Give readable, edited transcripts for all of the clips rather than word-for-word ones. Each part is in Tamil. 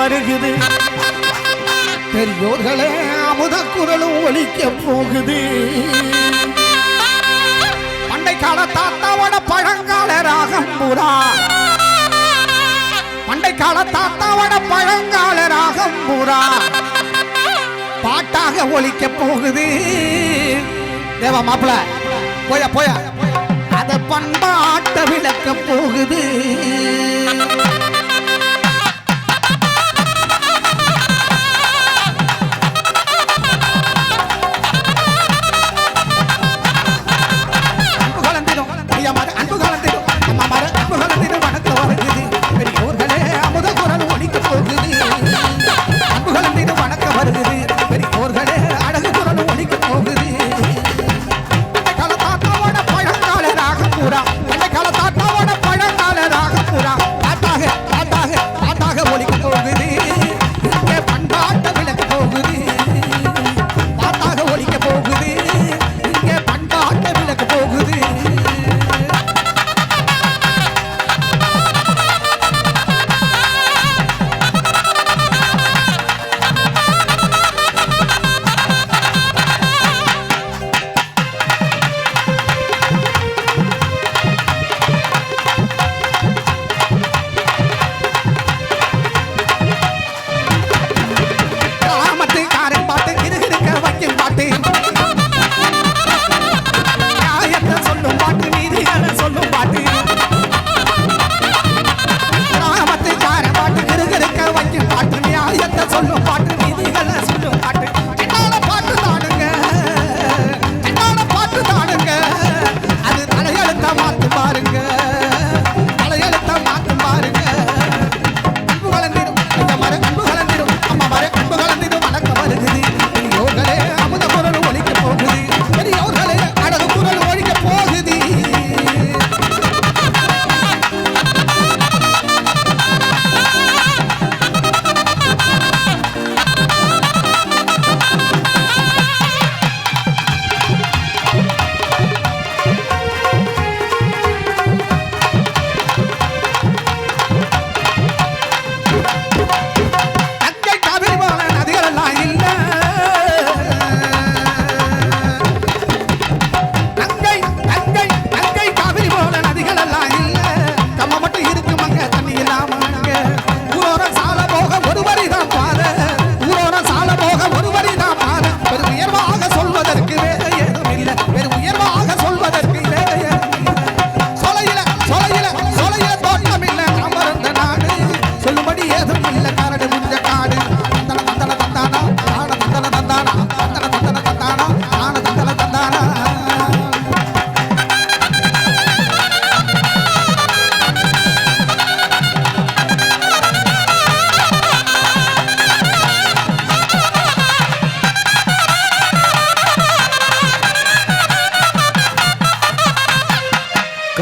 வருகுது. பெரியோர்களே அமுத குரலும் ஒலிக்க போகுது. பண்டை கால தாத்தாவோட பழங்கால ராகம் பூரா, பண்டை கால தாத்தாவோட பழங்கால ராகம் பூரா பாட்டாக ஒலிக்க போகுது. தேவா மாப்பிள போயா போயா, அத பண்பாட்ட விளக்க போகுது.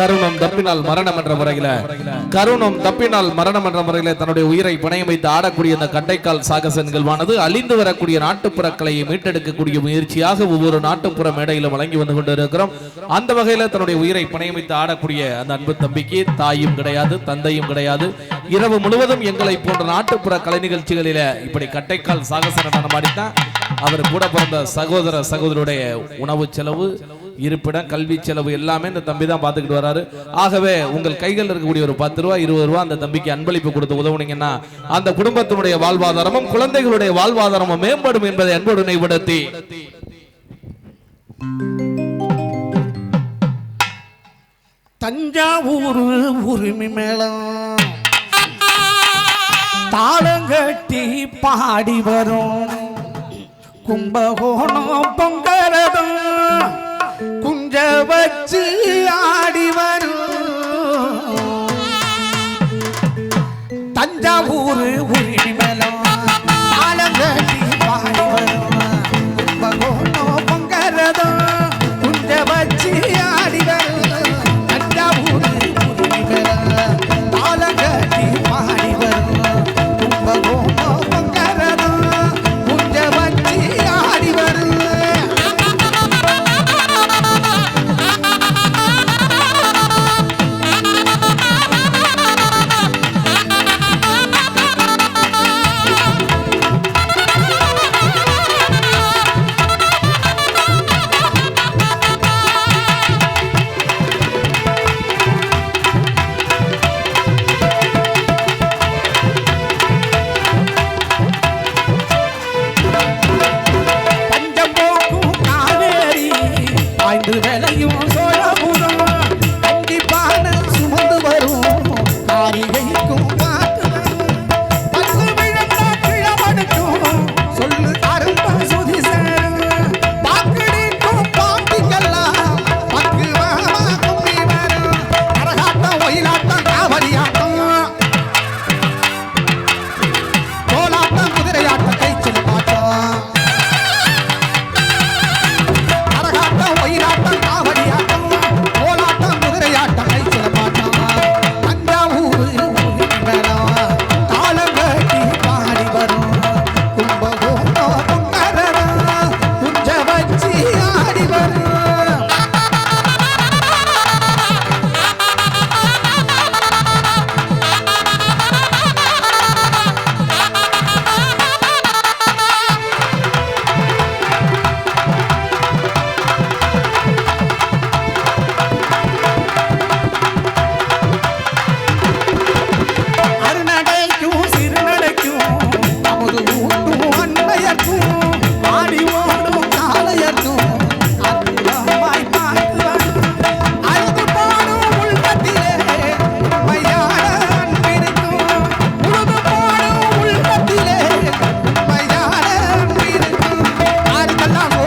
கருணம் தப்பினால் மரணம் என்ற முறையில கருணம் தப்பினால் மரணம் என்ற முறையில தன்னுடைய உயிரை பணயம் வைத்து ஆடக்கூடிய இந்த கட்டைக்கால் சாகச நிகழ்வானது அழிந்து வரக்கூடிய நாட்டுப்புற கலையை மீட்டெடுக்கக்கூடிய முயற்சியாக ஒவ்வொரு நாட்டுப்புற மேடையிலும் வழங்கி வந்து கொண்டிருக்கிறோம். அந்த வகையில தன்னுடைய உயிரை பணயம் வைத்து ஆடக்கூடிய அந்த அன்பு தம்பிக்கு தாயும் கிடையாது, தந்தையும் கிடையாது. இரவு முழுவதும் எங்களை போன்ற நாட்டுப்புற கலை நிகழ்ச்சிகளில இப்படி கட்டைக்கால் சாகச நடனம் ஆடித்தான் அவர் கூட பிறந்த சகோதர சகோதரியுடைய உணவு செலவு, இருப்பிடம், கல்வி செலவு எல்லாமே இந்த தம்பி தான் பார்த்துக்கிட்டு வராரு. ஆகவே உங்கள் கைகள் இருக்கக்கூடிய ஒரு 10 ரூபாய் 20 ரூபாய் அந்த தம்பிக்கு அன்பளிப்பு கொடுத்து உதவுனீங்கன்னா அந்த குடும்பத்தினுடைய வாழ்வாதாரமும் குழந்தைகளுடைய வாழ்வாதாரமும் மேம்படும் என்பதை அன்போடு நினைவுபடுத்தி தஞ்சாவூர் உரிமை மேளம் தாளங்கட்டி பாடி வரும், கும்பகோணம் பொங்கரதம் குஞ்ச வச்சு ஆடி வரும். தஞ்சாவூர் உரிமை மேளம் தாளங்கட்டி பாடி வரும், கும்பகோணம் பொங்கரதம் குஞ்ச வச்சு ஆடி வரும். எல்லாம்